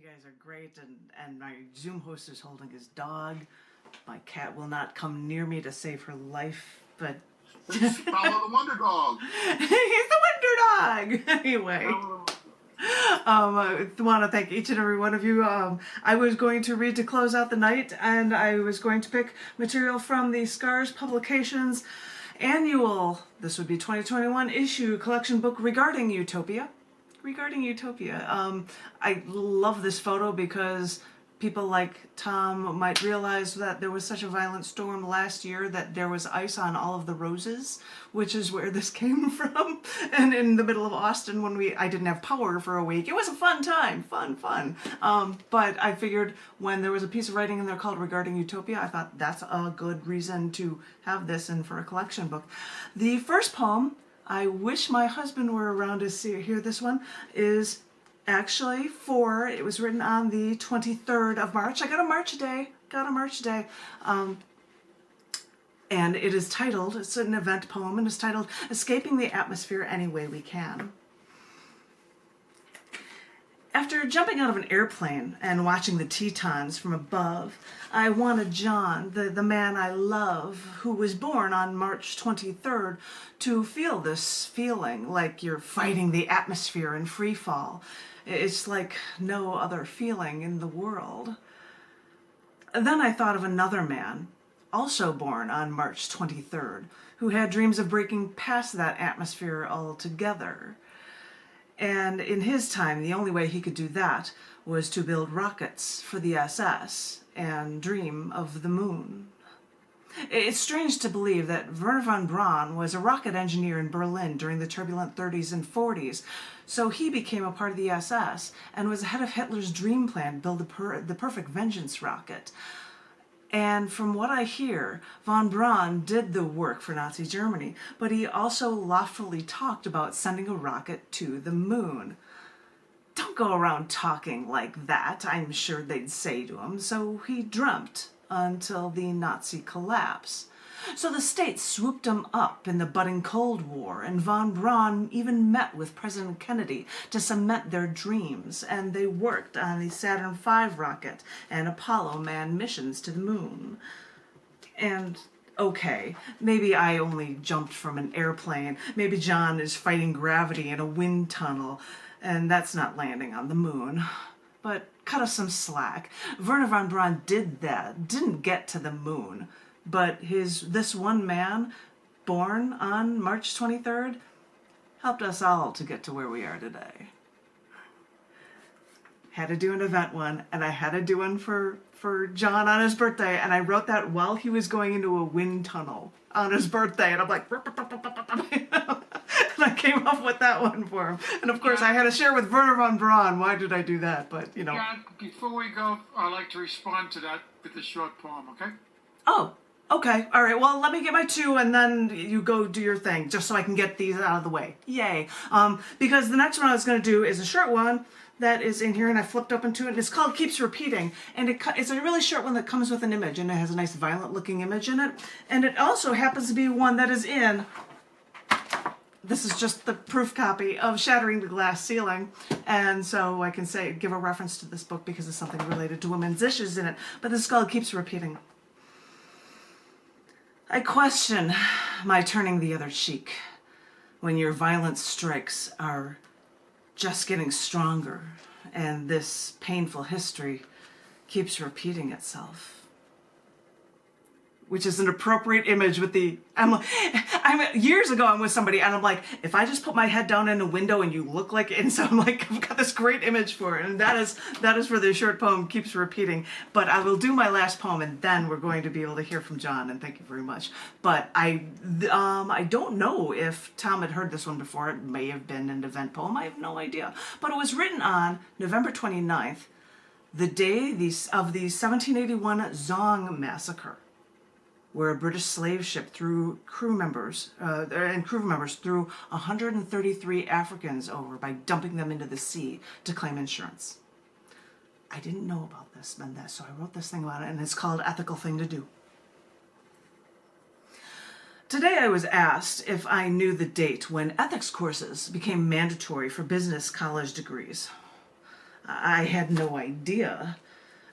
You guys are great, and my Zoom host is holding his dog. My cat will not come near me to save her life, but... Follow the Wonder Dog! He's the Wonder Dog! Anyway. I want to thank each and every one of you. I was going to read to close out the night, and I was going to pick material from the Scars Publications annual, this would be 2021, issue collection book regarding Utopia. I love this photo because people like Tom might realize that there was such a violent storm last year that there was ice on all of the roses, which is where this came from. And in the middle of Austin when I didn't have power for a week. It was a fun time, fun. But I figured when there was a piece of writing in there called Regarding Utopia, I thought that's a good reason to have this in for a collection book. The first poem, I wish my husband were around to hear this one, is actually it was written on the 23rd of March. I got a March day. And it is titled, it's an event poem, and it's titled, Escaping the Atmosphere Any Way We Can. After jumping out of an airplane and watching the Tetons from above, I wanted John, the man I love, who was born on March 23rd, to feel this feeling like you're fighting the atmosphere in free fall. It's like no other feeling in the world. Then I thought of another man, also born on March 23rd, who had dreams of breaking past that atmosphere altogether. And in his time, the only way he could do that was to build rockets for the SS and dream of the moon. It's strange to believe that Wernher von Braun was a rocket engineer in Berlin during the turbulent 30s and 40s, so he became a part of the SS and was ahead of Hitler's dream plan to build the perfect vengeance rocket. And from what I hear, von Braun did the work for Nazi Germany, but he also loftily talked about sending a rocket to the moon. Don't go around talking like that, I'm sure they'd say to him, so he dreamt until the Nazi collapse. So the States swooped him up in the budding Cold War, and von Braun even met with President Kennedy to cement their dreams, and they worked on the Saturn V rocket and Apollo manned missions to the moon. And okay, maybe I only jumped from an airplane, maybe John is fighting gravity in a wind tunnel, and that's not landing on the moon. But cut us some slack. Wernher von Braun didn't get to the moon. But this one man, born on March 23rd, helped us all to get to where we are today. Had to do an event one, and I had to do one for John on his birthday, and I wrote that while he was going into a wind tunnel on his birthday, and I'm like, and I came up with that one for him. And of course, I had to share with Wernher von Braun. Why did I do that? But, you know. Yeah, before we go, I'd like to respond to that with a short poem, okay? Oh. Okay, all right, well, let me get my two and then you go do your thing, just so I can get these out of the way. Yay. Because the next one I was going to do is a short one that is in here, and I flipped open to it, and it's called Keeps Repeating. And it's a really short one that comes with an image, and it has a nice violent-looking image in it. And it also happens to be one that is in, this is just the proof copy of Shattering the Glass Ceiling. And so I can give a reference to this book because it's something related to women's issues in it. But this is called Keeps Repeating. I question my turning the other cheek when your violent strikes are just getting stronger and this painful history keeps repeating itself. Which is an appropriate image with years ago I'm with somebody and I'm like, if I just put my head down in a window and you look like it, and so I'm like, I've got this great image for it, and that is for the short poem Keeps Repeating. But I will do my last poem and then we're going to be able to hear from John, and thank you very much. But I don't know if Tom had heard this one before. It may have been an event poem, I have no idea. But it was written on November 29th, the day of the 1781 Zong Massacre, where a British slave ship threw crew members threw 133 Africans over by dumping them into the sea to claim insurance. I didn't know about this, so I wrote this thing about it, and it's called Ethical Thing to Do. Today I was asked if I knew the date when ethics courses became mandatory for business college degrees. I had no idea.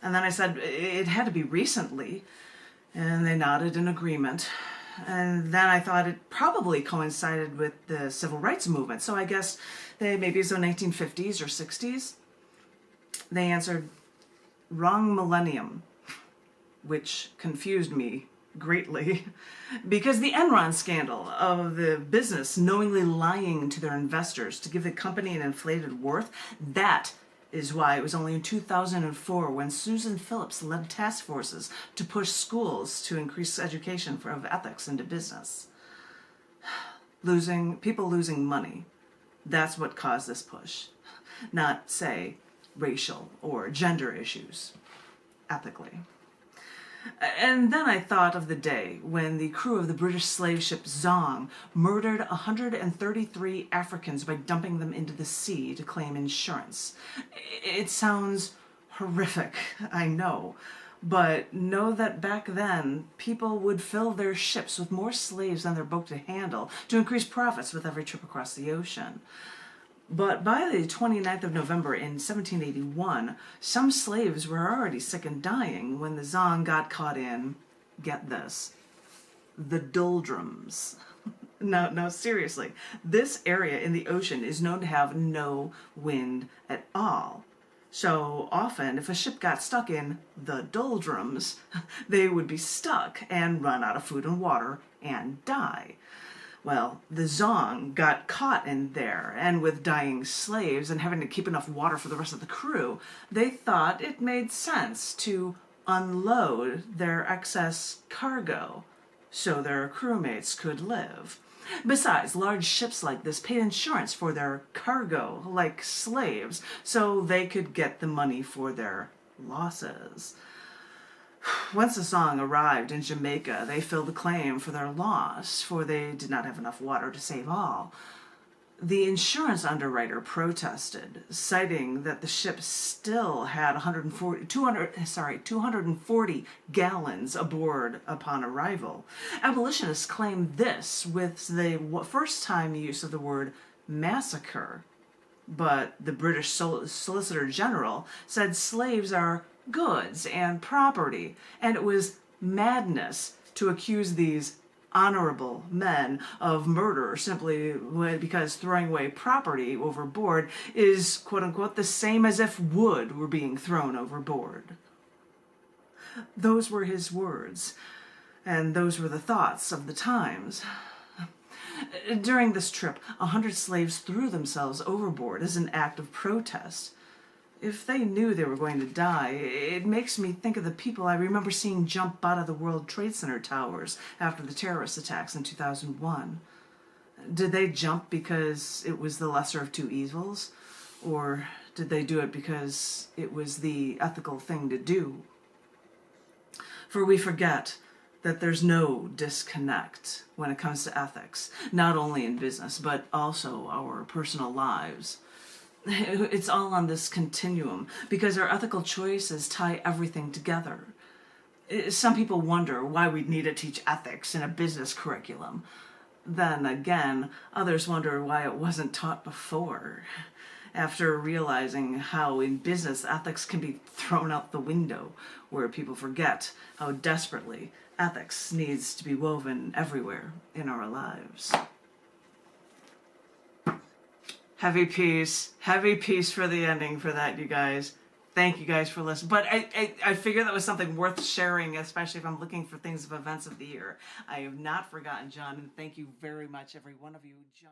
And then I said, it had to be recently. And they nodded in agreement. And then I thought it probably coincided with the civil rights movement. So I guess maybe it's the 1950s or 60s. They answered, wrong millennium, which confused me greatly, because the Enron scandal of the business knowingly lying to their investors to give the company an inflated worth, that is why it was only in 2004 when Susan Phillips led task forces to push schools to increase education of ethics into business. People losing money, that's what caused this push, not, say, racial or gender issues, ethically. And then I thought of the day when the crew of the British slave ship Zong murdered 133 Africans by dumping them into the sea to claim insurance. It sounds horrific, I know, but know that back then people would fill their ships with more slaves than their boat could handle to increase profits with every trip across the ocean. But by the 29th of November in 1781, some slaves were already sick and dying when the Zong got caught in, get this, the doldrums. No, seriously, this area in the ocean is known to have no wind at all. So often, if a ship got stuck in the doldrums, they would be stuck and run out of food and water and die. Well, the Zong got caught in there, and with dying slaves and having to keep enough water for the rest of the crew, they thought it made sense to unload their excess cargo so their crewmates could live. Besides, large ships like this paid insurance for their cargo, like slaves, so they could get the money for their losses. Once the Zong arrived in Jamaica, they filled a claim for their loss, for they did not have enough water to save all. The insurance underwriter protested, citing that the ship still had 240 gallons aboard upon arrival. Abolitionists claimed this with the first time use of the word massacre, but the British Solicitor General said slaves are goods and property, and it was madness to accuse these honorable men of murder simply because throwing away property overboard is, quote-unquote, the same as if wood were being thrown overboard. Those were his words, and those were the thoughts of the times. During this trip, 100 slaves threw themselves overboard as an act of protest. If they knew they were going to die, it makes me think of the people I remember seeing jump out of the World Trade Center towers after the terrorist attacks in 2001. Did they jump because it was the lesser of two evils? Or did they do it because it was the ethical thing to do? For we forget that there's no disconnect when it comes to ethics, not only in business, but also our personal lives. It's all on this continuum because our ethical choices tie everything together. Some people wonder why we'd need to teach ethics in a business curriculum. Then again, others wonder why it wasn't taught before. After realizing how in business ethics can be thrown out the window, where people forget how desperately ethics needs to be woven everywhere in our lives. Heavy piece for the ending for that, you guys. Thank you guys for listening. But I figured that was something worth sharing, especially if I'm looking for things of events of the year. I have not forgotten John, and thank you very much, every one of you, John.